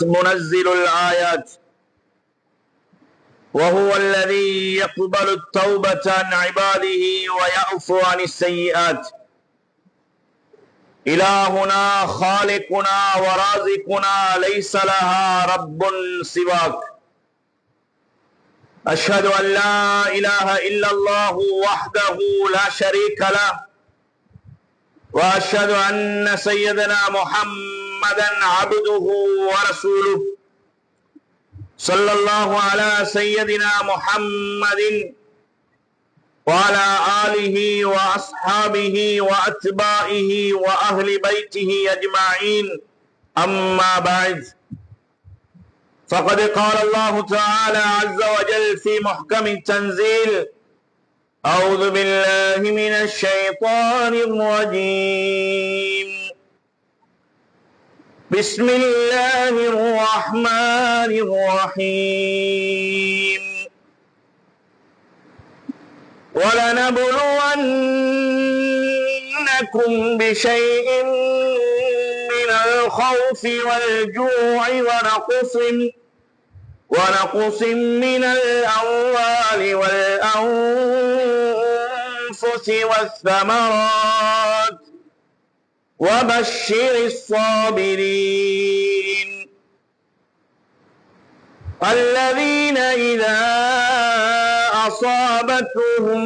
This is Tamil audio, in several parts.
منزل الآيات وهو الذي يقبل التوبة عن عباده ويعفو عن السيئات. إلهنا خالقنا ورازقنا ليس لها رب سواك. أشهد أن لا إله إلا الله وحده لا شريك له، وأشهد أن سيدنا محمدا عبده ورسوله. صلى الله على سيدنا محمد وعلى آله وأصحابه وأتباعه وأهل بيته أجمعين، أما بعد، فقد قال الله تعالى عز وجل في محكم التنزيل: أعوذ بالله من الشيطان الرجيم. بسم الله الرحمن الرحيم. ولنبلونكم بشيء من الخوف والجوع ونقص من الأموال والأنفس والثمرات وبشر الصابرين الذين إذا أصابتهم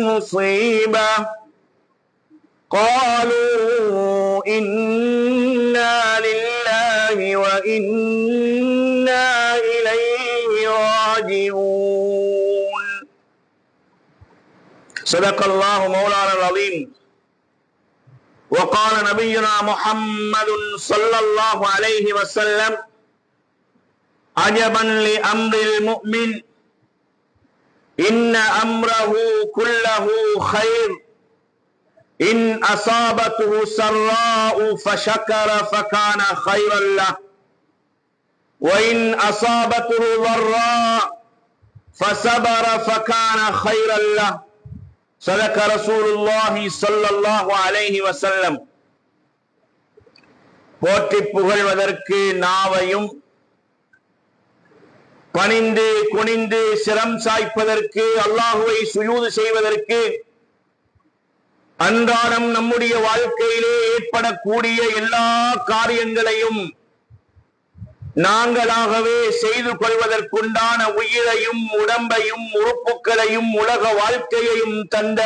مصيبة قالوا إنا لله وإنا إليه راجعون. صدق الله مولانا العظيم. وقال نبينا محمد صلى الله عليه وسلم: عجبا لأمر المؤمن إن أمره كله خير، إن أصابته سراء فشكر فكان خيرا له، وإن أصابته ضراء فصبر فكان خيرا له. صدق رسول الله صلى الله عليه وسلم. போற்றி புகழ்வதற்கு நாவையும், பணிந்து குனிந்து சிரம் சாய்ப்பதற்கு, அல்லாஹுவை சுஜூது செய்வதற்கு, அன்றாடம் நம்முடைய வாழ்க்கையிலே ஏற்படக்கூடிய எல்லா காரியங்களையும் நாங்களாகவே செய்து கொள்வதற்குண்டான உயிரையும் உடம்பையும் உறுப்புகளையும் உலக வாழ்க்கையையும் தந்த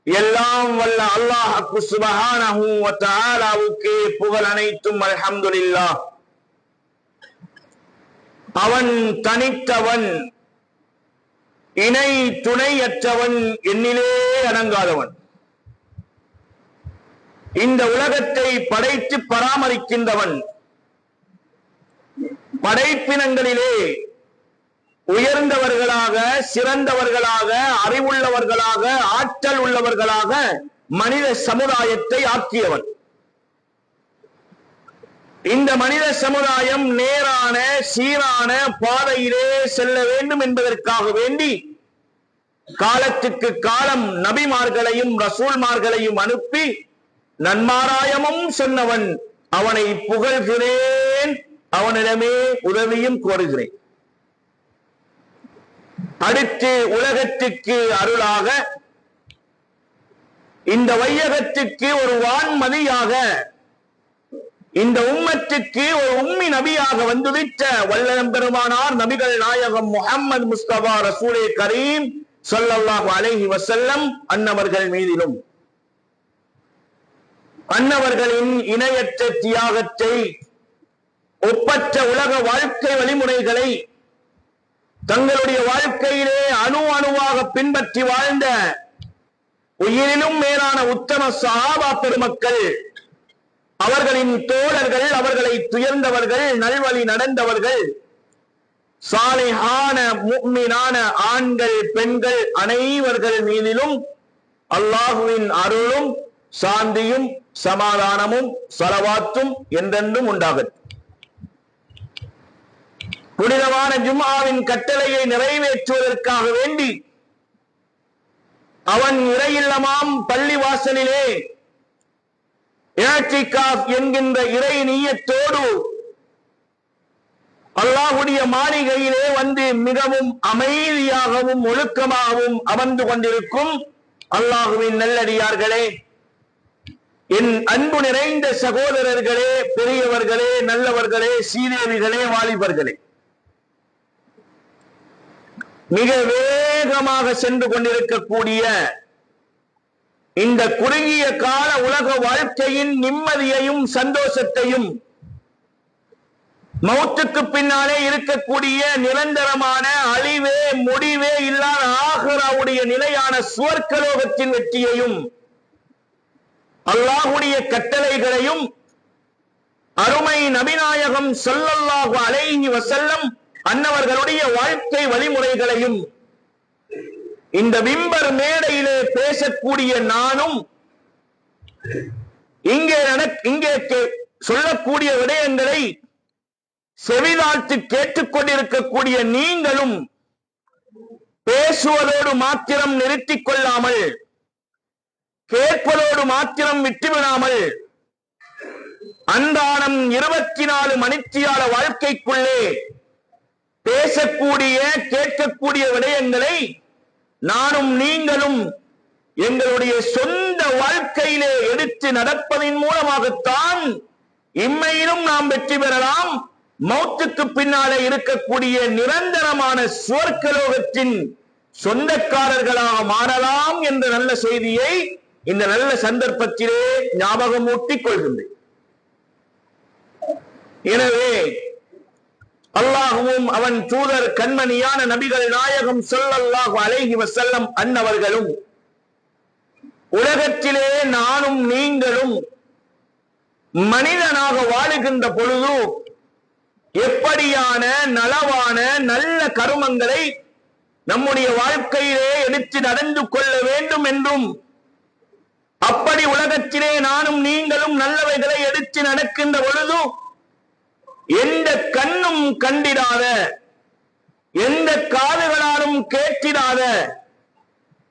எல்லாம் வல்ல அல்லாஹ் சுப்ஹானஹு வ தஆலாவுக்கு புகழ் அனைத்தும் அல்ஹம்துலில்லாஹ். அவன் தனித்தவன், இணை துணையற்றவன், எண்ணிலே அடங்காதவன். இந்த உலகத்தை படைத்து பராமரிக்கின்றவன். படைப்பினங்களிலே உயர்ந்தவர்களாக, சிறந்தவர்களாக, அறிவுள்ளவர்களாக, ஆற்றல் உள்ளவர்களாக மனித சமுதாயத்தை ஆக்கியவன். இந்த மனித சமுதாயம் நேரான சீரான பாதையிலே செல்ல வேண்டும் என்பதற்காக வேண்டி காலத்துக்கு காலம் நபிமார்களையும் ரசூல்மார்களையும் அனுப்பி நன்மாராயமும் சொன்னவன். அவனை புகழ்கிறேன், அவனிடமே உதவியும் கோருகிறேன். அடுத்து உலகத்துக்கு அருளாக, இந்த வையகத்துக்கு ஒரு வான்மதியாக, இந்த உம்மத்துக்கு ஒரு உம்மி நபியாக வந்துவிட்ட வல்லலம் பெருமானார் நபிகள் நாயகம் முஹம்மது முஸ்தபா ரசூலே கரீம் ஸல்லல்லாஹு அலைஹி வஸல்லம் அன்னவர்கள் மீதிலும், அன்னவர்களின் இணையற்ற தியாகத்தை, ஒப்பற்ற உலக வாழ்க்கை வழிமுறைகளை தங்களுடைய வாழ்க்கையிலே அணு அணுவாக பின்பற்றி வாழ்ந்த உயிரிலும் மேலான உத்தம சஹாபா பெருமக்கள், அவர்களின் தோழர்கள், அவர்களை துயர்ந்தவர்கள், நல்வழி நடந்தவர்கள், சாலிஹான முஃமினான ஆண்கள் பெண்கள் அனைவர்கள் மீதிலும் அல்லாஹுவின் அருளும் சாந்தியும் சமாதானமும் ஸலவாத்தும் என்றென்றும் உண்டாகட்டும். புனிதமான ஜும்ஆவின் கட்டளையை நிறைவேற்றுவதற்காக வேண்டி அவன் இறையில்லமாம் பள்ளி வாசலிலே இஅ்திகாஃப் என்கின்ற இறை நியத்தோடு அல்லாஹ்வுடைய மாளிகையிலே வந்து மிகவும் அமைதியாகவும் ஒழுக்கமாகவும் அமர்ந்து கொண்டிருக்கும் அல்லாஹ்வின் நல்லடியார்களே, என் அன்பு நிறைந்த சகோதரர்களே, பெரியவர்களே, நல்லவர்களே, சீதேவிகளே, வாலிபர்களே, மிக வேகமாக சென்று கொண்டிருக்கக்கூடிய இந்த குறுகிய கால உலக வாழ்க்கையின் நிம்மதியையும் சந்தோஷத்தையும் மௌத்துக்கு பின்னாலே இருக்கக்கூடிய நிரந்தரமான அழிவே முடிவே இல்லாத ஆகிராவுடைய நிலையான சுவர்க்கலோகத்தின் வெற்றியையும் அல்லாஹ்வுடைய கட்டளைகளையும் அருமை நபிநாயகம் ஸல்லல்லாஹு அலைஹி வஸல்லம் அன்னவர்களுடைய வாழ்க்கை வழிமுறைகளையும் இந்த மிம்பர் மேடையிலே பேசக்கூடிய நானும் இங்கே சொல்லக்கூடிய விடயங்களை செவிதாழ்த்து கேட்டுக்கொண்டிருக்கக்கூடிய நீங்களும் பேசுவதோடு மாத்திரம் நிறுத்திக் கொள்ளாமல், கேட்பதோடு மாத்திரம் விட்டுவிடாமல், அன்றாடம் 24 மணித்தியால வாழ்க்கைக்குள்ளே பேசக்கூடிய கேட்கக்கூடிய விடயங்களை நானும் நீங்களும் எங்களுடைய சொந்த வாழ்க்கையிலே எடுத்து நடப்பதின் மூலமாகத்தான் இம்மையிலும் நாம் வெற்றி பெறலாம், மௌத்துக்கு பின்னாலே இருக்கக்கூடிய நிரந்தரமான சுவர்க்கலோகத்தின் சொந்தக்காரர்களாக மாறலாம் என்ற நல்ல செய்தியை இந்த நல்ல சந்தர்ப்பத்திலே ஞாபகமூட்டிக் கொள்கின்றேன். எனவே அல்லாஹ்வும் அவன் தூதர் கண்மணியான நபிகள் நாயகம் ஸல்லல்லாஹு அலைஹி வஸல்லம் அன்னவர்களும் உலகத்திலே நானும் நீங்களும் மனிதனாக வாழுகின்ற பொழுது எப்படியான நலவான நல்ல கருமங்களை நம்முடைய வாழ்க்கையிலே எடுத்து நடந்து கொள்ள வேண்டும் என்றும், அப்படி உலகத்திலே நானும் நீங்களும் நல்லவைகளை எடுத்து நடக்கின்ற பொழுது எந்த கண்ணும் கண்டிடாத, எந்த காதுகளாலும் கேட்டிடாத,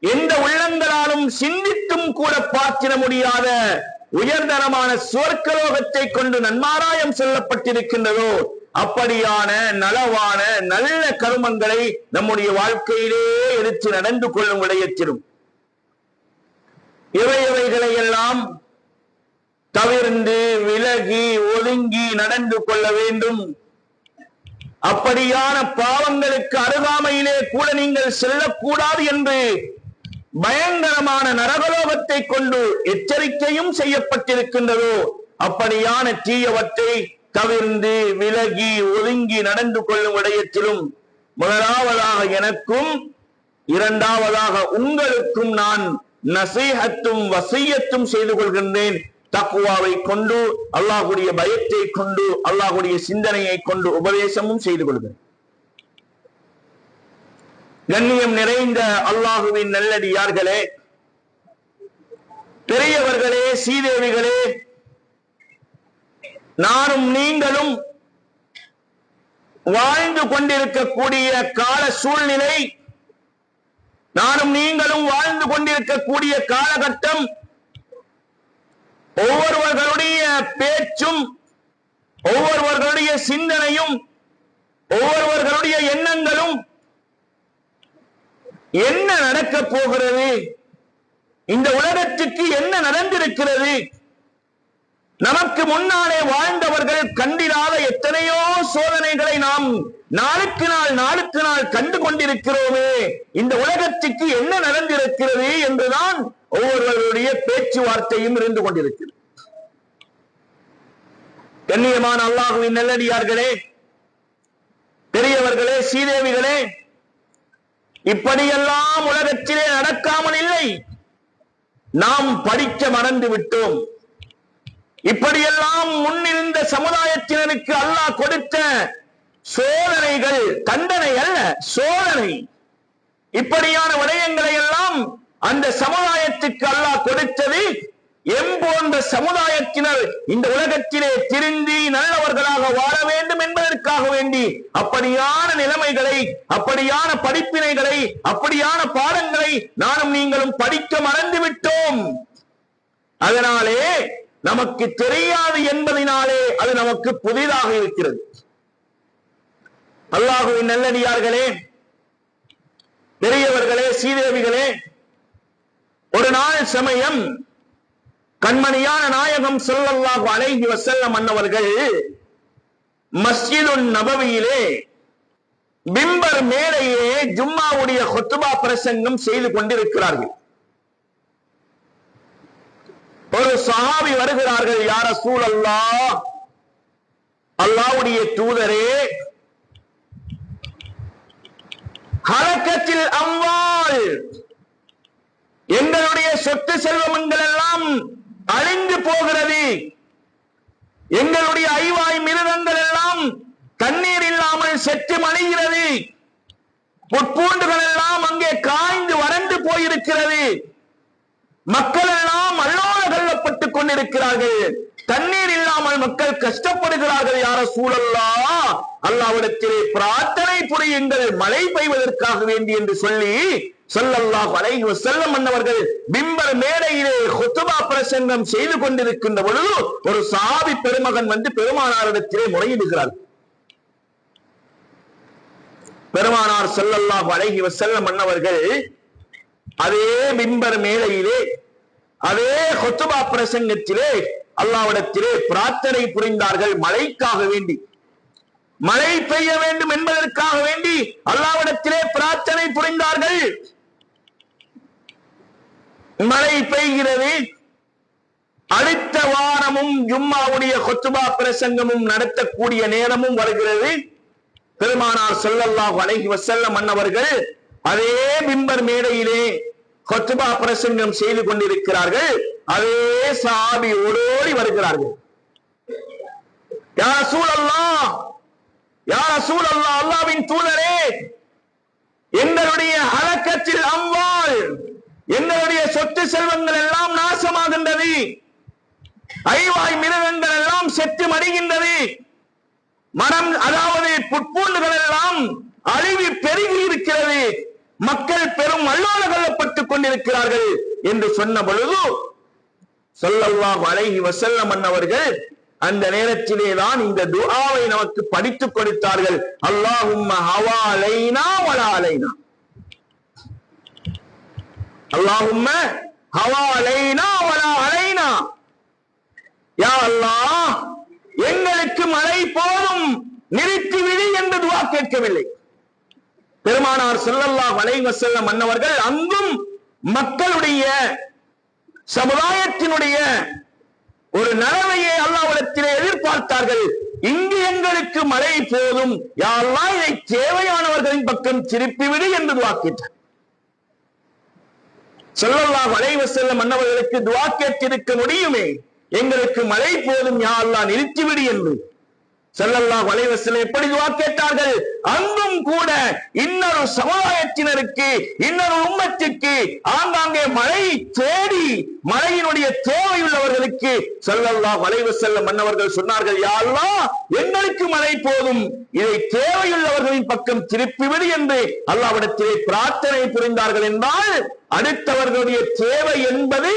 எந்த உள்ளங்களாலும் சிந்தித்தும் கூட பார்த்திட முடியாத உயர்தரமான சுவர்க்கலோகத்தை கொண்டு நன்மாராயம் சொல்லப்பட்டிருக்கின்றதோ அப்படியான நலவான நல்ல கருமங்களை நம்முடைய வாழ்க்கையிலே எடுத்து நடந்து கொள்ளும் விடயத்திலும் இவைகளை எல்லாம் தவிர்ந்து விலகி ஒதுங்கி நடந்து கொள்ள வேண்டும். அப்படியான பாவங்களுக்கு அருகாமையிலே கூட நீங்கள் செல்லக்கூடாது என்று பயங்கரமான நரகலோகத்தை கொண்டு எச்சரிக்கையும் செய்யப்பட்டிருக்கின்றதோ அப்படியான தீயவற்றை தவிர்ந்து விலகி ஒதுங்கி நடந்து கொள்ளும் விடயத்திலும் முதலாவதாக எனக்கும் இரண்டாவதாக உங்களுக்கும் நான் நசீஹத்தும் வசியத்தும் செய்து கொள்கின்றேன். தக்வாவை கொண்டு, அல்லாஹ்வுடைய பயத்தை கொண்டு, அல்லாஹ்வுடைய சிந்தனையை கொண்டு உபதேசமும் செய்து கொள்கிறேன். கண்ணியம் நிறைந்த அல்லாஹுவின் நல்லடியார்களே, பெரியவர்களே, சீதேவிகளே, நானும் நீங்களும் வாழ்ந்து கொண்டிருக்கக்கூடிய கால சூழ்நிலை, நானும் நீங்களும் வாழ்ந்து கொண்டிருக்கக்கூடிய காலகட்டம், ஒவ்வொருவர்களுடைய பேச்சும், ஒவ்வொருவர்களுடைய சிந்தனையும், ஒவ்வொருவர்களுடைய எண்ணங்களும் என்ன நடக்க போகிறது, இந்த உலகத்துக்கு என்ன நடந்திருக்கிறது, நமக்கு முன்னாலே வாழ்ந்தவர்கள் கண்டிராத எத்தனையோ சோதனைகளை நாம் நாளுக்கு நாள் கண்டு கொண்டிருக்கிறோமே, இந்த உலகத்துக்கு என்ன நடந்திருக்கிறது என்றுதான் ஒவ்வொருவருடைய பேச்சுவார்த்தையும் இருந்து கொண்டிருக்கிறது. கண்ணியமான அல்லாஹ்வின் நல்லடியார்களே, பெரியவர்களே, சீதேவிகளே, இப்படியெல்லாம் உலகத்திலே நடக்காமல் இல்லை, நாம் படிக்க மறந்து விட்டோம். இப்படியெல்லாம் முன்னிருந்த சமுதாயத்தினருக்கு அல்லாஹ் கொடுத்த சோதனைகள், தண்டனை அல்ல, சோதனை. இப்படியான விடயங்களை எல்லாம் அந்த சமுதாயத்துக்கு அல்லாஹ் கொடுத்தது போன்ற சமுதாயத்தினர் இந்த உலகத்திலே திருந்தி நல்லவர்களாக வாழ வேண்டும் என்பதற்காக வேண்டி அப்படியான நிலைமைகளை, அப்படியான படிப்பினைகளை, அப்படியான பாடங்களை நானும் நீங்களும் படிக்க மறந்து விட்டோம். அதனாலே நமக்கு தெரியாது என்பதனாலே அது நமக்கு புதிதாக இருக்கிறது. அல்லாஹ்வின் நல்லடியார்களே, பெரியவர்களே, சீதேவிகளே, ஒரு நாள் சமயம் கண்மணியான நாயகம் ஸல்லல்லாஹு அலைஹி வஸல்லம் அன்னவர்கள் மஸ்ஜிதுன் நபவியிலே மிம்பர் மேலேயே ஜும்மாவுடைய குத்பா பிரசங்கம் செய்து கொண்டிருக்கிறார்கள். ஒரு சஹாபி வருகிறார்கள், யா ரசூலல்லாஹ், அல்லாஹ்வுடைய தூதரே, ஹலக்கத்தில் அம்வால், எங்களுடைய சொத்து செல்வங்கள் எல்லாம் அழிந்து போகிறது, எங்களுடைய ஐவாய் மிருகங்கள் எல்லாம் தண்ணீர் இல்லாமல் செத்து மடிகிறது, புட்பூண்டுகள் எல்லாம் அங்கே காய்ந்து வறண்டு போயிருக்கிறது, மக்கள் எல்லாம் அல்லோல கல்லப்பட்டுக் கொண்டிருக்கிறார்கள், தண்ணீர் இல்லாமல் மக்கள் கஷ்டப்படுகிறார்கள். யா ரசூலல்லாஹ், அல்லாஹ்விடத்திலே பிரார்த்தனை புரியுங்கள், மழை பெய்வதற்காக வேண்டி என்று சொல்லி ஸல்லல்லாஹு அலைஹி வஸல்லம் அன்னவர்கள் மிம்பர் மேடையிலே குத்பா பிரசங்கம் செய்து கொண்டிருக்கின்ற பொழுது ஒரு சஹாபி பெருமகன் வந்து பெருமானாரிடத்திலே முறையிடுகிறார். பெருமானார் ஸல்லல்லாஹு அலைஹி வஸல்லம் அன்னவர்கள் அதே மிம்பர் மேடையிலே அதே குத்பா பிரசங்கத்திலே அல்லாஹ்விடத்திலே பிரார்த்தனை புரிந்தார்கள். மழைக்காக வேண்டி, மழை பெய்ய வேண்டும் என்பதற்காக வேண்டி அல்லாஹ்விடத்திலே பிரார்த்தனை புரிந்தார்கள். மழை பெய்கிறது. அடுத்த வாரமும் ஜும்மாவுடைய குத்பா பிரசங்கமும் நடத்தக்கூடிய நேரமும் வருகிறது. பெருமானார் ஸல்லல்லாஹு அலைஹி வஸல்லம் அன்னவர்கள் அதே மிம்பர் மேடையிலே குத்பா பிரசங்கம் செய்து கொண்டிருக்கிறார்கள். அதே சஹாபி ஓடோடி வருகிறார்கள். யா ரசூலல்லாஹ், யா ரசூலல்லாஹ், அல்லாஹ்வின் தூதரே, எங்களுடைய ஹலக்கத்தில் அம்வால், எங்களுடைய சொத்து செல்வங்கள் எல்லாம் நாசமாகின்றது, ஐவாய் மிருகங்கள் எல்லாம் செத்து மடிகின்றது, மரம் அதாவது புட்பூண்டுகள் எல்லாம் அழிவி பெருகி இருக்கிறது, மக்கள் பெரும் அல்லோல கல்லப்பட்டுக் கொண்டிருக்கிறார்கள் என்று சொன்ன பொழுது ஸல்லல்லாஹு அலைஹி வஸல்லம் அன்னவர்கள் அந்த நேரத்திலே தான் இந்த துஆவை நமக்கு படித்துக் கொடுத்தார்கள். அல்லாஹும்ம ஹவா அலைனா வலா அலைனா, அல்லாஹும்ம ஹவா அலைனா வலா அலைனா, யா அல்லாஹ், எங்களுக்கு மழை போதும், நிறுத்திவிடு என்று துஆ கேட்கவில்லை. பெருமானார் ஸல்லல்லாஹு அலைஹி வஸல்லம் அன்னவர்கள் அங்கும் மக்களுடைய சமுதாயத்தினுடைய ஒரு நலவையை அல்லாஹ்விடத்திலே எதிர்பார்த்தார்கள். இங்கு எங்களுக்கு மழை போதும், யா அல்லாஹ், இதை தேவையானவர்களின் பக்கம் திருப்பிவிடு என்று துஆ கேட்டார். ஸல்லல்லாஹு அலைஹி வஸல்லம் அன்னவர்களுக்கு துஆ கேட்டிருக்க முடியுமே, எங்களுக்கு மழை போதும் யா அல்லாஹ், நிறுத்திவிடு என்று. ஸல்லல்லாஹு அலைஹி வஸல்லம் எப்படி துஆ கேட்டார்கள்? அங்கும் கூட இன்னொரு சமுதாயத்தினருக்கு, இன்னொரு உம்மத்திற்கு ஆங்காங்கே மழை தேடி மழையினுடைய தேவையுள்ளவர்களுக்கு ஸல்லல்லாஹு அலைஹி வஸல்லம் அன்னவர்கள் சொன்னார்கள், யா அல்லாஹ், எங்களுக்கு மழை போதும், இதை தேவையுள்ளவர்களின் பக்கம் திருப்பிவிடு என்று அல்லாஹ்விடத்திலே பிரார்த்தனை புரிந்தார்கள். என்றால் அடுத்தவர்களுடைய தேவை என்பது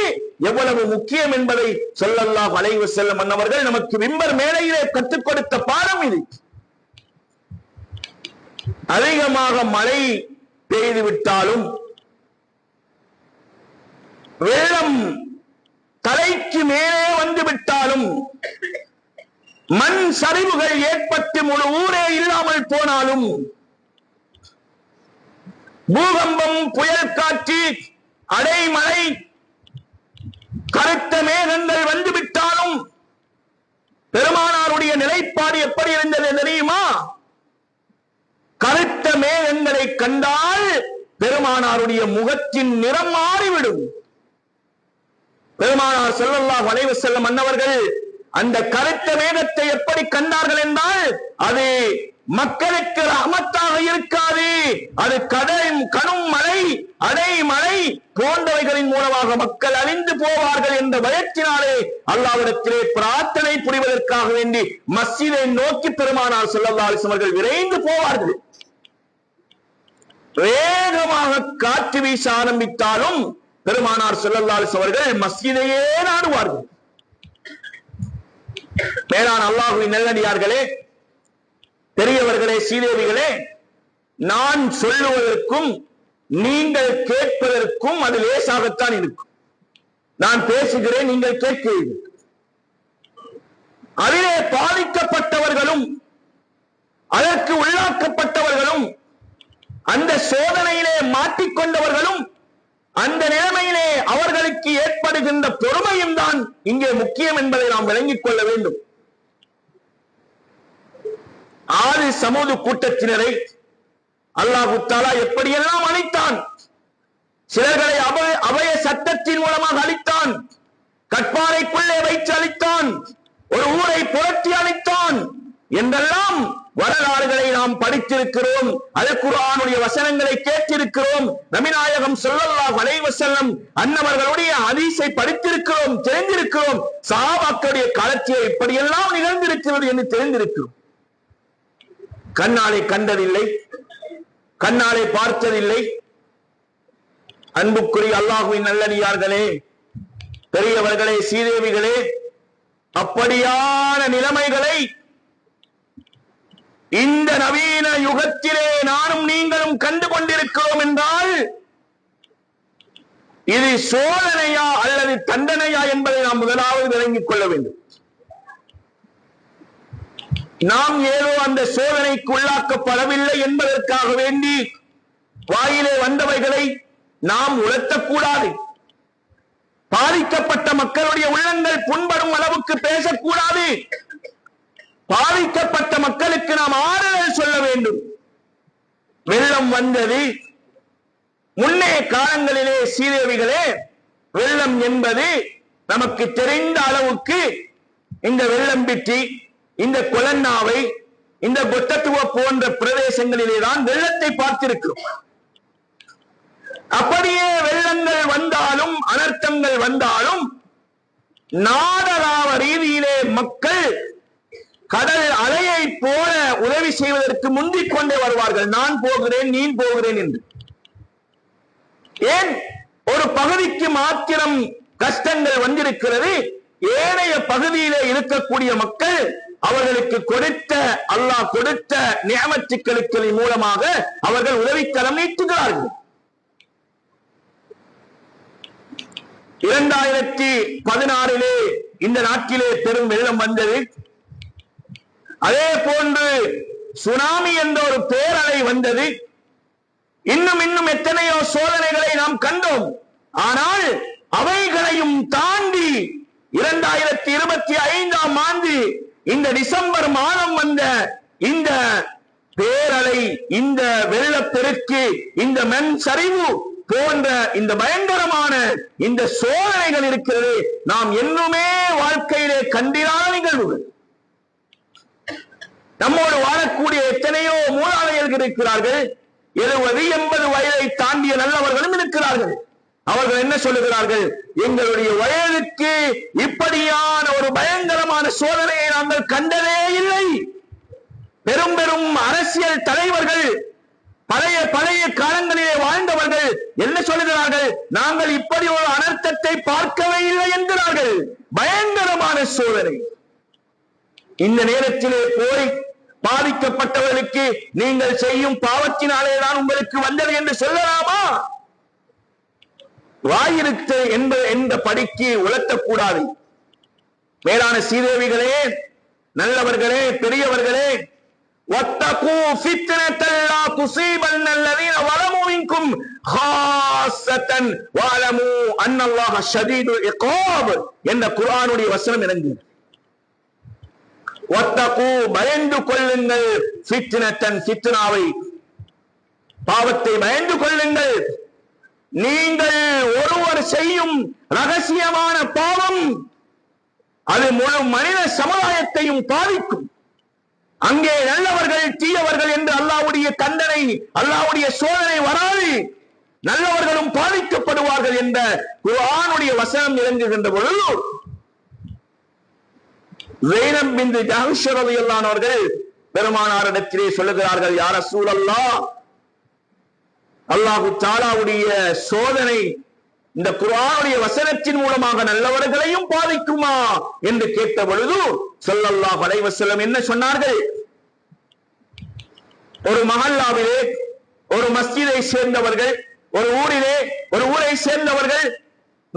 எவ்வளவு முக்கியம் என்பதை ஸல்லல்லாஹு அலைஹி வஸல்லம் அன்னவர்கள் நமக்கு மிம்பர் மேடையிலே கற்றுக் கொடுத்த பாடம் இது. அதிகமாக மழை பெய்து விட்டாலும், வெள்ளம் தலைக்கு மேலே வந்து விட்டாலும், மண் சரிவுகள் ஏற்பட்டு முழு ஊரே இல்லாமல் போனாலும், பூகம்பம், புயல் காற்று, அடைமழை, கருத்த மேகங்கள் வந்துவிட்டாலும் பெருமானாருடைய நிலைப்பாடு எப்படி இருந்தது தெரியுமா? கருத்த மேகங்களை கண்டால் பெருமானாருடைய முகத்தின் நிறம் மாறிவிடும். பெருமானார் ஸல்லல்லாஹு அலைஹி வஸல்லம் அன்னவர்கள் அந்த கருத்த மேகத்தை எப்படி கண்டார்கள் என்றால், அது மக்களுக்கு ரஹ்மத்தாக இருக்காது, அது கடும் மழை, அடைமழை போன்றவைகளின் மூலமாக மக்கள் அழிந்து போவார்கள் என்ற பயத்தினாலே அல்லாஹ்விடத்திலே பிரார்த்தனை புரிவதற்காக வேண்டி மஸ்ஜிதை நோக்கி பெருமானார் ஸல்லல்லாஹு அலைஹி வஸல்லம் அவர்கள் விரைந்து போவார்கள். வேகமாக காற்று வீச ஆரம்பித்தாலும் பெருமானார் ஸல்லல்லாஹு அலைஹி வஸல்லம் அவர்கள் மஸ்ஜிதையே நாடுவார்கள். மேலான அல்லாஹ்வின் நல்லடியார்களே, பெரியவர்களே, சீதேவிகளே, நான் சொல்லுவதற்கும் நீங்கள் கேட்பதற்கும் அது லேசாகத்தான் இருக்கும். நான் பேசுகிறேன், நீங்கள் கேட்கிறீர்கள். அதிலே பாதிக்கப்பட்டவர்களும் அதற்கு உள்ளாக்கப்பட்டவர்களும் அந்த சோதனையிலே மாட்டிக்கொண்டவர்களும் அந்த நிலைமையிலே அவர்களுக்கு ஏற்படுகின்ற பொறுமையும் தான் இங்கே முக்கியம் என்பதை நாம் விளங்கிக் கொள்ள வேண்டும். ஆதி சமூக கூட்டத்தினரை அல்லாஹ் தஆலா எப்படியெல்லாம் அழித்தான். சிலர்களை அபய சட்டத்தின் மூலமாக அழித்தான், கற்பாறைக்குள்ளே வைத்து அழித்தான், ஒரு ஊரை புரட்டி அழித்தான் என்றெல்லாம் வரலாறுகளை நாம் படித்திருக்கிறோம். அல் குர்ஆனுடைய வசனங்களை கேட்டிருக்கிறோம். நபிநாயகம் ஸல்லல்லாஹு அலைஹி வஸல்லம் அன்னவர்களுடைய ஹதீஸை படித்திருக்கிறோம், தெரிந்திருக்கிறோம். சஹாபாக்களுடைய காலத்திலே இப்படியெல்லாம் நிகழ்ந்திருக்கிறது என்று தெரிந்திருக்கிறோம். கண்ணாலே கண்டதில்லை, கண்ணாலே பார்த்ததில்லை. அன்புக்குரிய அல்லாஹ்வின் நல்லடியார்களே, பெரியவர்களே, சீதேவிகளே, அப்படியான நிலைமைகளை இந்த நவீன யுகத்திலே நானும் நீங்களும் கண்டு கொண்டிருக்கிறோம் என்றால் இது சோதனையா அல்லது தண்டனையா என்பதை நாம் முதலாவது விளங்கிக் கொள்ள வேண்டும். நாம் ஏதோ அந்த சோதனைக்கு உள்ளாக்கப்படவில்லை என்பதற்காக வேண்டி வாயிலே வந்தவைகளை நாம் உணர்த்தக்கூடாது. பாதிக்கப்பட்ட மக்களுடைய உள்ளங்கள் புண்படும் அளவுக்கு பேசக்கூடாது. பாதிக்கப்பட்ட மக்களுக்கு நாம் ஆறுதல் சொல்ல வேண்டும். வெள்ளம் வந்தது முன்னே காலங்களிலே சீதேவிகளே, வெள்ளம் என்பது நமக்கு தெரிந்த அளவுக்கு இந்த வெள்ளம்பிட்டி, இந்த கொலன்னாவை, இந்த கொத்தத்துவ போன்ற பிரதேசங்களிலே தான் வெள்ளத்தை பார்த்திருக்கிறோம். அப்படியே வெள்ளங்கள் வந்தாலும் அனர்த்தங்கள் வந்தாலும் நாடளாவ ரீதியிலே மக்கள் கடல் அலையை போல உதவி செய்வதற்கு முந்திக் கொண்டே வருவார்கள். நான் போகிறேன், நீ போகிறேன் என்று. ஏன் ஒரு பகுதிக்கு மாத்திரம் கஷ்டங்கள் வந்திருக்கிறது, ஏனைய பகுதியிலே இருக்கக்கூடிய மக்கள் அவர்களுக்கு கொடுத்த அல்லாஹ் கொடுத்த நியமத்துக்களின் மூலமாக அவர்கள் உதவிக்கரம் நீட்டுகிறார்கள். 2016 இந்த நாட்டிலே பெரும் வெள்ளம் வந்தது. அதே போன்று சுனாமி என்ற ஒரு பேரலை வந்தது. இன்னும் எத்தனையோ சோதனைகளை நாம் கண்டோம். ஆனால் அவைகளையும் தாண்டி 2025 ஆண்டு இந்த டிசம்பர் மாதம் வந்த இந்த பேரலை, இந்த வெள்ளப்பெருக்கு, இந்த மண் சரிவு போன்ற இந்த பயங்கரமான இந்த சோதனைகள் இருக்கிறது, நாம் என்னுமே வாழ்க்கையிலே கண்டிராத நிகழ்வுகள். நம்மோடு வாழக்கூடிய எத்தனையோ மூலாதையர்கள் இருக்கிறார்கள். 70-80 வயதை தாண்டிய நல்லவர்களும் இருக்கிறார்கள். அவர்கள் என்ன சொல்லுகிறார்கள்? எங்களுடைய வயதுக்கு இப்படியான ஒரு பயங்கரமான சோதனையை நாங்கள் கண்டதே இல்லை. பெரும் பெரும் அரசியல் தலைவர்கள், பழைய காலங்களிலே வாழ்ந்தவர்கள் என்ன சொல்லுகிறார்கள்? நாங்கள் இப்படி ஒரு அனர்த்தத்தை பார்க்கவே இல்லை என்கிறார்கள். பயங்கரமான சோதனை. இந்த நேரத்திலே போய் பாதிக்கப்பட்டவர்களுக்கு நீங்கள் செய்யும் பாவத்தினாலே தான் உங்களுக்கு வந்தது என்று சொல்லலாமா? வாயிருத்து என்ற படிக்கு உலர்த்தக்கூடாது. மேலான சீதேவிகளே, நல்லவர்களே, பெரியவர்களே, وَاتَّقُوا فِتْنَةً لَا تُصِيبَنَّ الَّذِينَ ظَلَمُوا مِنكُمْ خَاصَّةً وَاعْلَمُوا أَنَّ اللَّهَ شَدِيدُ الْعِقَابِ என்ற குர்ஆனுடைய வசனம் இறங்குகிறது. وَاتَّقُوا பயந்து கொள்ளுங்கள், ஃபித்னத்தன் ஃபித்னாவை, பாவத்தை பயந்து கொள்ளுங்கள். நீங்கள் ஒருவர் செய்யும் ரகசியமான பாவம் அது முழு மனித சமுதாயத்தையும் பாதிக்கும். அங்கே நல்லவர்கள் தீயவர்கள் என்று அல்லாஹ்வுடைய தண்டனை, அல்லாஹ்வுடைய சோதனை வராது. நல்லவர்களும் பாதிக்கப்படுவார்கள் என்ற குர்ஆனுடைய வசனம் இறங்குகின்ற பொழுது ஸைனப் பின்த் ஜஹ்ஷ் ரலியல்லாஹு அன்ஹா அவர்கள் பெருமானாரிடத்திலே சொல்லுகிறார்கள், யா ரசூலல்லாஹ், அல்லாஹ் தஆலாவுடைய சோதனை இந்த குர்ஆனுடைய வசனத்தின் மூலமாக நல்லவர்களையும் பாதிக்குமா என்று கேட்ட பொழுது ஸல்லல்லாஹு அலைஹி வஸல்லம் என்ன சொன்னார்கள்? ஒரு மஹல்லாவிலே, ஒரு மஸ்ஜிதை சேர்ந்தவர்கள், ஒரு ஊரை சேர்ந்தவர்கள்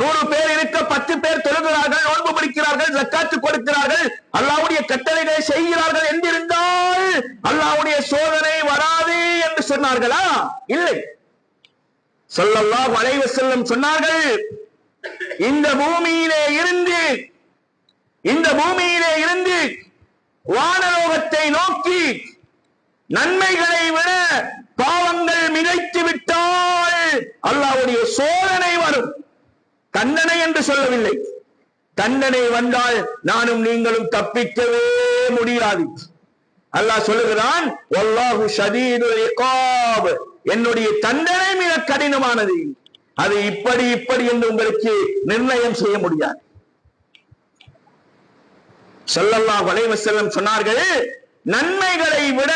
100 பேர் இருக்க 10 பேர் தொழுகிறார்கள், நோன்பு பிடிக்கிறார்கள், ஜக்காத்து கொடுக்கிறார்கள், அல்லாஹ்வுடைய கட்டளைகளை செய்கிறார்கள் என்றிருந்தால் அல்லாஹ்வுடைய சோதனை வராது என்று சொன்னார்களா? இல்லை. ஸல்லல்லாஹு அலைஹி வஸல்லம் சொன்னார்கள், இந்த பூமியிலே இருந்து வானலோகத்தை நோக்கி நன்மைகளை விட பாவங்கள் மிகைத்து விட்டால் அல்லாஹ்வுடைய சோதனை வரும். தண்டனை என்று சொல்லவில்லை. தண்டனை வந்தால் நானும் நீங்களும் தப்பிக்கவே முடியாது. அல்லாஹ் சொல்லுகிறான், வல்லாஹு ஷதீதுல் இகாப், என்னுடைய தண்டனை மிக கடினமானது, அது இப்படி என்று உங்களுக்கு நிர்ணயம் செய்ய முடியாது. ஸல்லல்லாஹு அலைஹி வஸல்லம் சொன்னார்கள், நன்மைகளை விட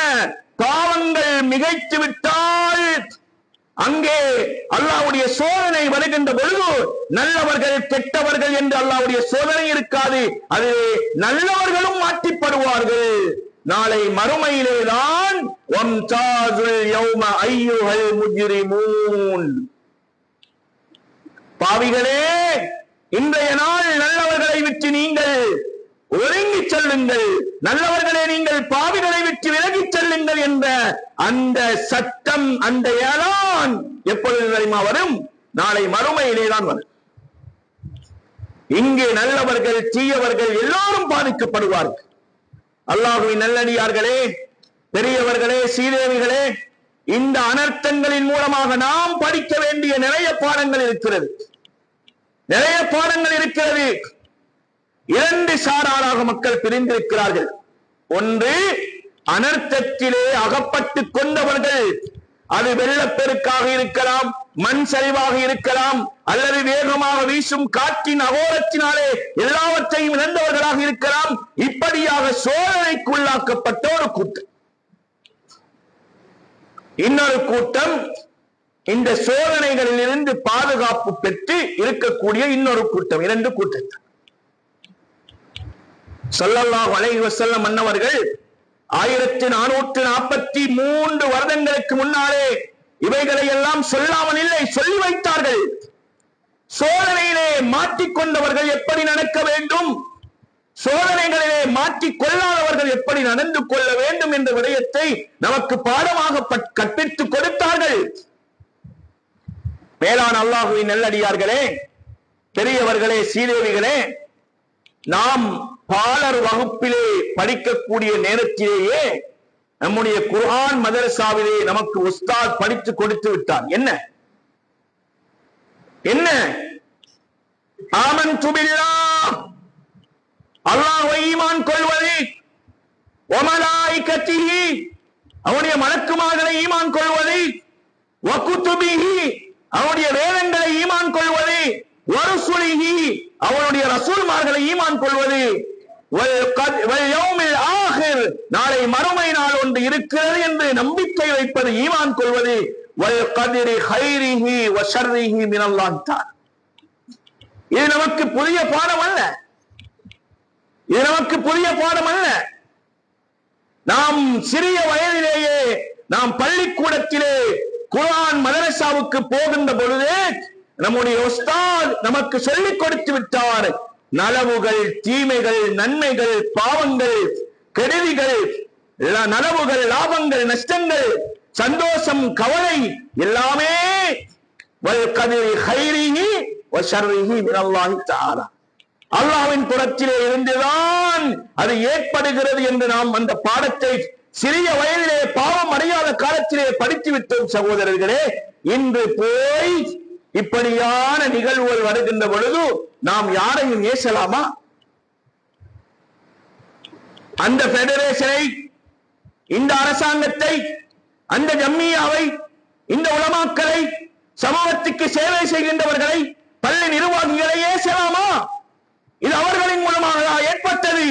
பாவங்கள் மிகைத்து விட்டால் அங்கே அல்லாஹ்வுடைய சோதனை வருகின்ற பொழுது நல்லவர்கள் கெட்டவர்கள் என்று அல்லாஹ்வுடைய சோதனை இருக்காது, அது நல்லவர்களும் மாற்றிப்படுவார்கள். நாளை மறுமையிலே தான் வம்தாஜுல் யௌம அய்யுஹல் முஜ்ரிமூன், பாவிகளே இன்றைய நாள் நல்லவர்களை விட்டு நீங்கள் ஒதுங்கி செல்லுங்கள், நல்லவர்களே நீங்கள் பாவிகளை விட்டு விலகிச் செல்லுங்கள் என்ற அந்த சட்டம், அந்த ஏலான் எப்பொழுது தெரியுமா வரும்? நாளை மறுமையிலே தான் வரும். இங்கே நல்லவர்கள் தீயவர்கள் எல்லாரும் பாதிக்கப்படுவார்கள். அல்லாஹ்வின் நல்லடியார்களே, பெரியவர்களே, சீதேவிகளே, இந்த அனர்த்தங்களின் மூலமாக நாம் படிக்க வேண்டிய நிறைய பாடங்கள் இருக்கிறது. இரண்டு சாராராக மக்கள் பிரிந்திருக்கிறார்கள். ஒன்று, அனர்த்தத்திலே அகப்பட்டுக் கொண்டவர்கள், அது வெள்ளப்பெருக்காக இருக்கலாம், மண் சரிவாக இருக்கலாம், அல்லது வேகமாக வீசும் காற்றின் அகோரத்தினாலே எல்லாவற்றையும் இழந்தவர்களாக இருக்கலாம். இப்படியாக சோதனைக்குள்ளாக்கப்பட்ட ஒரு கூட்டம். இன்னொரு கூட்டம் இந்த சோதனைகளில் இருந்து பாதுகாப்பு பெற்று இருக்கக்கூடிய இன்னொரு கூட்டம். இரண்டு கூட்டத்தை ஸல்லல்லாஹு அலைஹி வஸல்லம் அன்னவர்கள் 1443 வருடங்களுக்கு முன்னாலே இவைகளை எல்லாம் சொல்லாமல் இல்லை, சொல்லி வைத்தார்கள். சோதனையிலே மாட்டிக்கொண்டவர்கள் எப்படி நடக்க வேண்டும், சோதனைகளிலே மாட்டிக்கொள்ளாதவர்கள் எப்படி நடந்து கொள்ள வேண்டும் என்ற விடயத்தை நமக்கு பாடமாக கற்பித்துக் கொடுத்தார்கள். மேலான அல்லாஹ்வின் நல்லடியார்களே, பெரியவர்களே, சீதேவிகளே, நாம் பாலர் வகுப்பிலே படிக்கக்கூடிய நேரத்திலேயே நம்முடைய குர்ஆன் மதரசாவிலே நமக்கு உஸ்தாத் படித்து கொடுத்து விட்டார். என்ன ஆமன்து பில்லாஹ், அல்லாஹ்வை ஈமான் கொள்வது, வ மலாயிகத்திஹி, அவனுடைய மலக்குமார்களை ஈமான் கொள்வது, வ குதுபிஹி, அவனுடைய வேதங்களை ஈமான் கொள்வது, வ ருசுலிஹி, அவனுடைய ரசூல்மார்களை ஈமான் கொள்வது, வல் யௌமில் ஆகிர், நாளை மறுமை நாள் ஒன்று இருக்கிறது என்று நம்பிக்கை வைப்பது, ஈமான் கொள்வது, வல் கத்ரி கைரிஹி வ ஷர்ரிஹி மினல்லாஹி தஆலா. இது நமக்கு புதிய பாடம் அல்ல. நாம் சிறிய வயதிலேயே நாம் பள்ளிக்கூடத்திலே குர்ஆன் மதரசாவுக்கு போகின்ற பொழுது நம்முடைய உஸ்தாத் நமக்கு சொல்லிக் கொடுத்து விட்டார். நலவுகள், தீமைகள், நன்மைகள், பாவங்கள், கெடுதிகள், நலவுகள், லாபங்கள், நஷ்டங்கள், சந்தோஷம், கவலை எல்லாமே வல் கத்ரி கைரிஹி வ ஷர்ரிஹி மினல்லாஹி தஆலா, அல்லாஹ்வின் புறத்திலே இருந்துதான் அது ஏற்படுகிறது என்று நாம் அந்த பாடத்தை சிறிய வயதிலே பாவம் அறியாத காலத்திலே படித்து விட்டோம். சகோதரர்களே, இன்று போய் இப்படியான நிகழ்வுகள் வருகின்ற பொழுது நாம் யாரையும் ஏசலாமா? அந்த பெடரேஷனை, இந்த அரசாங்கத்தை, அந்த ஜம்மியாவை, இந்த உலமாக்களை, சமூகத்துக்கு சேவை செய்கின்றவர்களை, பள்ளி நிர்வாகிகளை ஏசலாமா? இது அவர்களின் மூலமாக ஏற்பட்டது.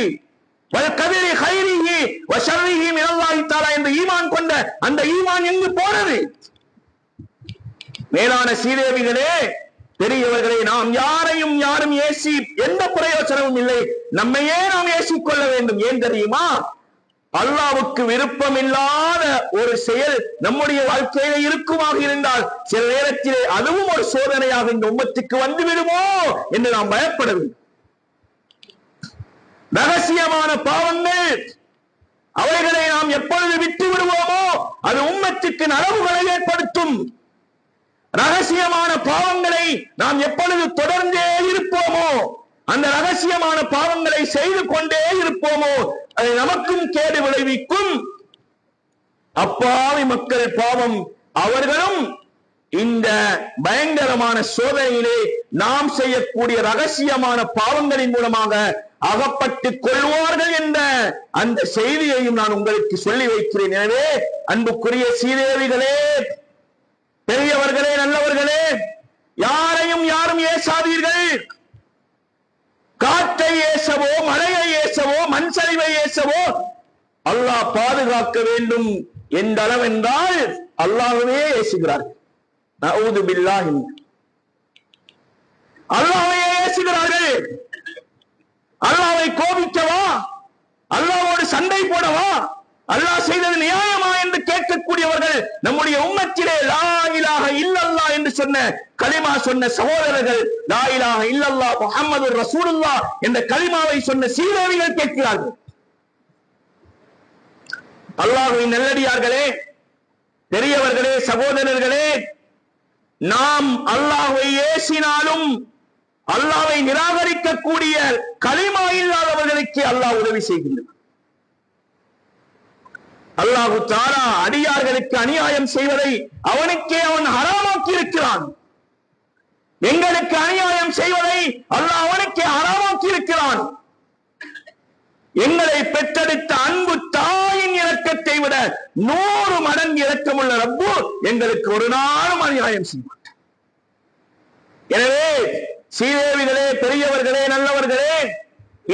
வல்கத்ரி கைரிஹி வ ஷர்ரிஹி மினல்லாஹி தஆலா என்று ஈமான் கொண்ட அந்த ஈமான் எங்கு போனது? மேலான சீதேவிகளே, பெரியவர்களே, நாம் யாரும் ஏசி எந்த பிரயோஜனமும் இல்லை. நம்மையே நாம் ஏசிக்கொள்ள வேண்டும். ஏன் தெரியுமா? அல்லாஹ்வுக்கு விருப்பமில்லாத ஒரு செயல் நம்முடைய வாழ்க்கையில இருக்குமாக இருந்தால் சில நேரத்திலே அதுவும் ஒரு சோதனையாக இந்த உம்மத்துக்கு வந்து விடுமோ என்று நாம் பயப்பட வேண்டும். ரகசியமான பாவங்கள், அவைகளை நாம் எப்பொழுது விட்டு விடுவோமோ அது உம்மத்துக்கு நலவுகளை ஏற்படுத்தும். ரகசியமான பாவங்களை நாம் எப்பொழுது தொடர்ந்தே இருப்போமோ, அந்த ரகசியமான பாவங்களை செய்து கொண்டே இருப்போமோ அது நமக்கும் கேடு விளைவிக்கும். அப்பாவி மக்கள் பாவம், அவர்களும் இந்த பயங்கரமான சோதனையிலே நாம் செய்யக்கூடிய ரகசியமான பாவங்களின் மூலமாக அகப்பட்டுக் கொள்வார்கள் என்ற அந்த செய்தியையும் நான் உங்களுக்கு சொல்லி வைக்கிறேன். எனவே அன்புக்குரிய சீதேவிகளே, பெரியவர்களே, நல்லவர்களே, யாரும் ஏசாதீர்கள். காற்றை ஏசவோ, மழையை ஏசவோ, மண் சரிவை ஏசவோ அல்லாஹ் பாதுகாக்க வேண்டும் என்ற அளவென்றால் அல்லாஹ்வே ஏசுகிறார்கள். நஊது பில்லாஹி, அல்லாஹ்வே ஏசுகிறார்கள். அல்லாஹ்வை கோபிக்கவா, அல்லாஹ்வோடு சண்டை போடவா, அல்லாஹ் செய்தது நியாயமா என்று கேட்கக்கூடியவர்கள் நம்முடைய உம்மத்திலே லா இலாஹ இல்லல்லாஹ் என்று சொன்ன கலிமா சொன்ன சகோதரர்கள், லா இலாஹ இல்லல்லாஹ் முஹம்மதுர் ரசூலுல்லாஹ் என்ற கலிமாவை சொன்ன சீதேவிகள் கேட்கிறார்கள். அல்லாஹ்வின் நல்லடியார்களே, பெரியவர்களே, சகோதரர்களே, நாம் அல்லாஹ்வை ஏசினாலும் அல்லாஹ்வை நிராகரிக்கக்கூடிய கலிமா இல்லாதவர்களுக்கு அல்லாஹ் உதவி செய்கின்றார். அல்லாஹு தஆலா அடியார்களுக்கு அநியாயம் செய்வதை அவனுக்கே அவன் ஹராமாக்கி இருக்கிறான். எங்களுக்கு அநியாயம் செய்வதை அல்லாஹ் அவனுக்கே ஹராமாக்கி இருக்கிறான். எங்களை பெற்றெடுத்த அன்பு தாயின் இரக்கத்தை விட 100 மடங்கு இரக்கமுள்ள ரப்பு எங்களுக்கு ஒரு நாளும் அநியாயம் செய்ய மாட்டார். எனவே சீதேவிகளே, பெரியவர்களே, நல்லவர்களே,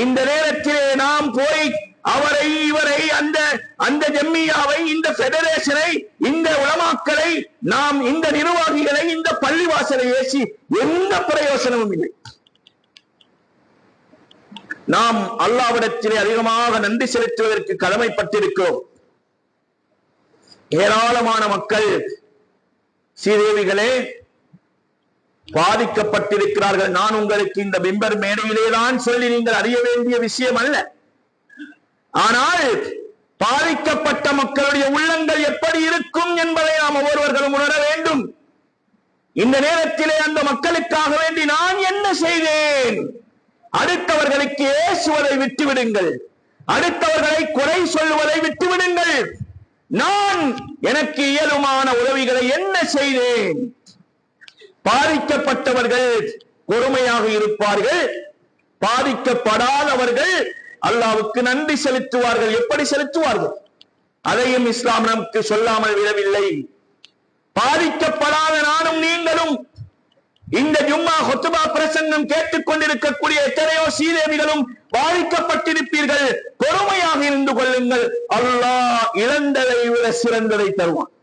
இந்த நேரத்திலே நாம் போய் அவரை, இவரை, அந்த ஜம்மியாவை, இந்த பெடரேஷனை, இந்த உலமாக்களை, நாம் இந்த நிர்வாகிகளை, இந்த பள்ளிவாசலை ஏசி எந்த பிரயோசனமும் இல்லை. நாம் அல்லாஹ்விடத்திலே அதிகமாக நன்றி செலுத்துவதற்கு கடமைப்பட்டிருக்கிறோம். ஏராளமான மக்கள் சீதேவிகளே பாதிக்கப்பட்டிருக்கிறார்கள். நான் உங்களுக்கு இந்த மிம்பர் மேடையிலேதான் சொல்லி நீங்கள் அறிய வேண்டிய விஷயம் அல்ல. ஆனால் பாதிக்கப்பட்ட மக்களுடைய உள்ளங்கள் எப்படி இருக்கும் என்பதை நாம் ஒவ்வொருவர்களும் உணர வேண்டும். இந்த நேரத்திலே அந்த மக்களுக்காக வேண்டி நான் என்ன செய்தேன்? அடுத்தவர்களுக்கு ஏசுவதை விட்டுவிடுங்கள், அடுத்தவர்களை குறை சொல்லுவதை விட்டுவிடுங்கள். நான் எனக்கு இயலுமான உதவிகளை என்ன செய்தேன்? பாதிக்கப்பட்டவர்கள் பொறுமையாக இருப்பார்கள், பாதிக்கப்படாதவர்கள் அல்லாஹ்வுக்கு நன்றி செலுத்துவார்கள். எப்படி செலுத்துவார்கள்? அதையும் இஸ்லாம் நமக்கு சொல்லாமல் விடவில்லை. பாதிக்கப்படாத நானும் நீங்களும் இந்த ஜும்மா ஹுத்பா பிரசங்கம் கேட்டுக் கொண்டிருக்கக்கூடிய எத்தனையோ சீதேவிகளும் பாதிக்கப்பட்டிருப்பீர்கள். பொறுமையாக இருந்து கொள்ளுங்கள். அல்லாஹ் இழந்ததை விட சிறந்ததை தருவான்.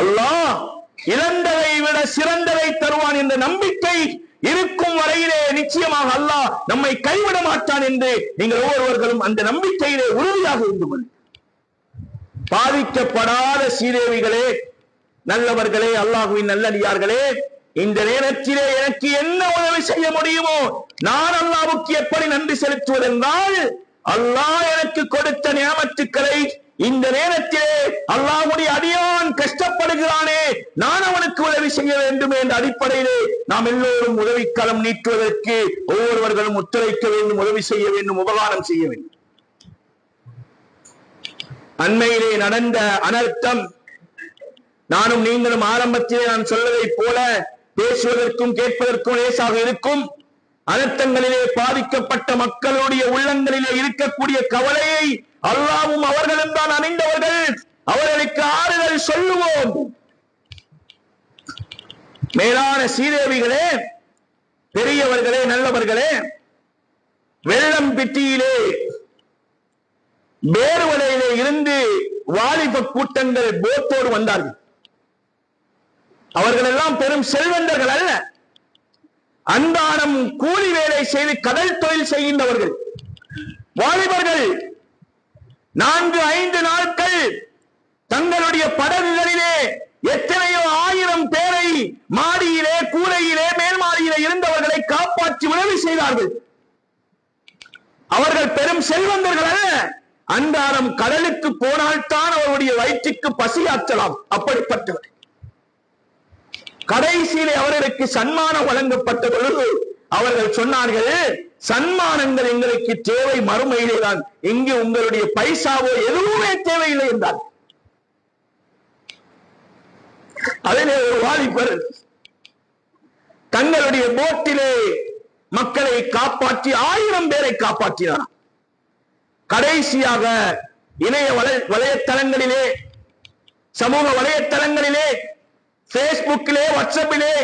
அல்லாஹ் இழந்ததை விட சிறந்ததை தருவான் என்ற நம்பிக்கை இருக்கும் வரையிலே நிச்சயமாக அல்லாஹ் நம்மை கைவிட மாட்டான் என்று நீங்கள் ஒவ்வொருவர்களும் அந்த நம்பிக்கையிலே உறுதியாக இருந்து கொள்ளுங்கள். பாதிக்கப்படாத சீதேவிகளே, நல்லவர்களே, அல்லாஹ்வின் நல்லடியார்களே, இந்த நேரத்திலே எனக்கு என்ன உதவி செய்ய முடியுமோ நான் அல்லாஹ்வுக்கு எப்படி நன்றி செலுத்துவதென்றால், அல்லாஹ் எனக்கு கொடுத்த நியமத்துக்களை இந்த நேரத்திலே அல்லாஹ்வுடைய அடியான் கஷ்டப்படுகிறானே, நான் அவனுக்கு உதவி செய்ய வேண்டும் என்ற அடிப்படையிலே நாம் எல்லோரும் உதவிக்களம் நீட்டுவதற்கு ஒவ்வொருவர்களும் ஒத்துழைக்க வேண்டும், உதவி செய்ய வேண்டும், உபகாரம் செய்ய வேண்டும். அண்மையிலே நடந்த அனர்த்தம் நானும் நீங்களும் ஆரம்பத்திலே நான் சொல்வதை போல பேசுவதற்கும் கேட்பதற்கும் லேசாக இருக்கும். அனர்த்தங்களிலே பாதிக்கப்பட்ட மக்களுடைய உள்ளங்களிலே இருக்கக்கூடிய கவலையை அல்லாஹ்வும் அவர்களும் தான் அறிந்தவர்கள். அவர்களுக்கு ஆறுதல் சொல்லுவோம். மேலான சீதேவிகளே, பெரியவர்களே, நல்லவர்களே, வெள்ளம் பிட்டியிலே பேருவலையிலே இருந்து வாலிப கூட்டங்கள் போட்டோடு வந்தார்கள். அவர்கள் எல்லாம் பெரும் செல்வந்தர்கள் அல்ல, அன்றாடம் கூலி வேலை செய்து கடல் தொழில் செய்கின்றவர்கள், வாலிபர்கள். 4-5 நாட்கள் தங்களுடைய படகுகளிலே எத்தனையோ 1000 பேரை மாடியிலே, கூரையிலே, மேல் மாடியிலே இருந்தவர்களை காப்பாற்றி உதவி செய்தார்கள். அவர்கள் பெரும் செல்வந்தர்கள் அல்ல, அன்றாடம் கடலுக்கு போனால்தான் அவருடைய வயிற்றுக்கு பசியாற்றலாம், அப்படிப்பட்டவர். கடைசியிலே அவர்களுக்கு சன்மானம் வழங்கப்பட்ட பொழுது அவர்கள் சொன்னார்கள், சன்மானங்கள் எங்களுக்கு தேவை மறுமையிலே தான், இங்கு உங்களுடைய பைசாவோ எதுவுமே தேவையில்லை என்றார். அதிலே ஒரு வாலிபர் தங்களுடைய போட்டிலே மக்களை காப்பாற்றி 1000 பேரை காப்பாற்றினார். கடைசியாக இணைய வலைத்தளங்களிலே, சமூக வலைத்தளங்களிலே, பேஸ்புக்கிலே, வாட்ஸ்அப்பிலே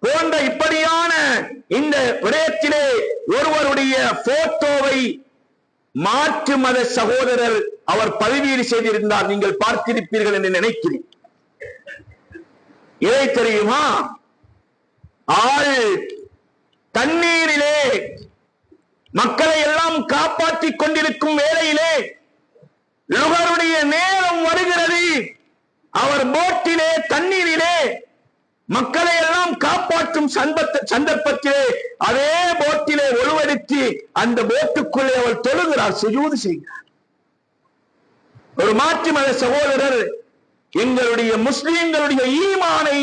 போன்ற இப்படியான இந்த விடயத்திலே ஒருவருடைய போட்டோவை மாற்று மத சகோதரர் அவர் பதிவீடு செய்திருந்தார். நீங்கள் பார்த்திருப்பீர்கள் என்று நினைக்கிறேன். இதை தெரியுமா? ஆள் தண்ணீரிலே மக்களை எல்லாம் காப்பாற்றிக் கொண்டிருக்கும் வேளையிலே லுகருடைய நேரம் வருகிறது. அவர் போட்டிலே, தண்ணீரிலே மக்களை எல்லாம் காப்பாற்றும் சந்தர்ப்பத்திலே அதே போட்டிலே ஒழுவெடுத்து அந்த போட்டுக்குள்ளே அவர் தொழுகிறார், சுஜூது செய்கிறார். ஒரு மாற்று மத சகோதரர் எங்களுடைய முஸ்லிம்களுடைய ஈமானை,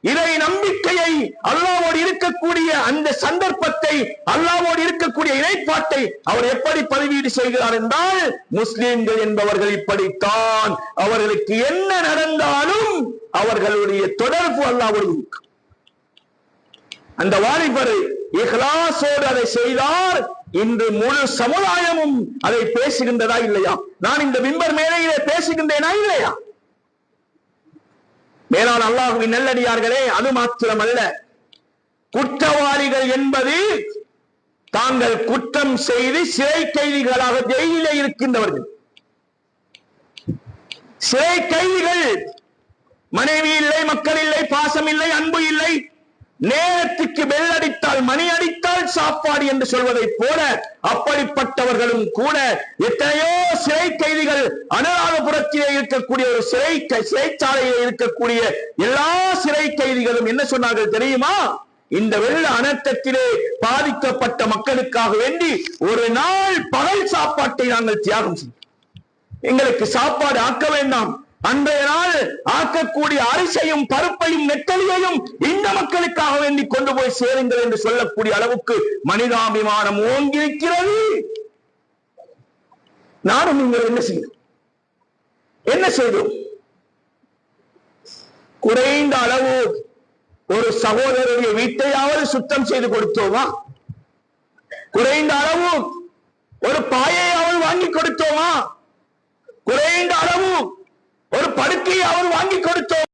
இறை நம்பிக்கையை, அல்லாஹ்வோடு இருக்கக்கூடிய அந்த சந்தர்ப்பத்தை, அல்லாஹ்வோடு இருக்கக்கூடிய இணைப்பாட்டை அவர் எப்படி பதிவீடு செய்கிறார் என்றால், முஸ்லிம்கள் என்பவர்கள் இப்படித்தான், அவர்களுக்கு என்ன நடந்தாலும் அவர்களுடைய தொடர்பு அல்லாஹ்வோடு இருக்கும். அந்த வாலிபர் இஹ்லாஸோடு அதை செய்தார். இன்று முழு சமுதாயமும் அதை பேசுகின்றதா இல்லையா? நான் இந்த மிம்பர் மேடையிலே பேசுகின்றேனா இல்லையா? மேலான அல்லாஹ்வின் நல்லடியார்களே, அது மாத்திரமல்ல, குற்றவாளிகள் என்பது தாங்கள் குற்றம் செய்து சிறை கைதிகளாக ஜெயிலே இருக்கின்றவர்கள். சிறை கைதிகள், மனைவி இல்லை, மக்கள் இல்லை, பாசம் இல்லை, அன்பு இல்லை, நேரத்துக்கு பெல் அடித்தால், மணி அடித்தால் சாப்பாடு என்று சொல்வதை போல அப்படிப்பட்டவர்களும் கூட எத்தனையோ சிறை கைதிகள், அனுராதபுரத்திலே இருக்கக்கூடிய ஒரு சிறைச்சாலையில் இருக்கக்கூடிய எல்லா சிறை கைதிகளும் என்ன சொன்னார்கள் தெரியுமா? இந்த வெள்ள அனர்த்தத்திலே பாதிக்கப்பட்ட மக்களுக்காக வேண்டி ஒரு நாள் பகல் சாப்பாட்டை நாங்கள் தியாகம் செய்வோம். எங்களுக்கு சாப்பாடு ஆக்க வேண்டாம், அன்றைய நாள் ஆக்கக்கூடிய அரிசையும் பருப்பையும் நெத்தலியையும் இந்த மக்களுக்காக வேண்டி கொண்டு போய் சேருங்கள் என்று சொல்லக்கூடிய அளவுக்கு மனிதாபிமானம் ஓங்கியிருக்கிறது. நானும் நீங்கள் என்ன செய்தோம்? குறைந்த அளவு ஒரு சகோதரருடைய வீட்டையாவது சுத்தம் செய்து கொடுத்தோமா? குறைந்த அளவு ஒரு பாயையாவது வாங்கி கொடுத்தோமா? குறைந்த அளவு ஒரு படுக்கையாவது வாங்கி கொடுத்தோம்.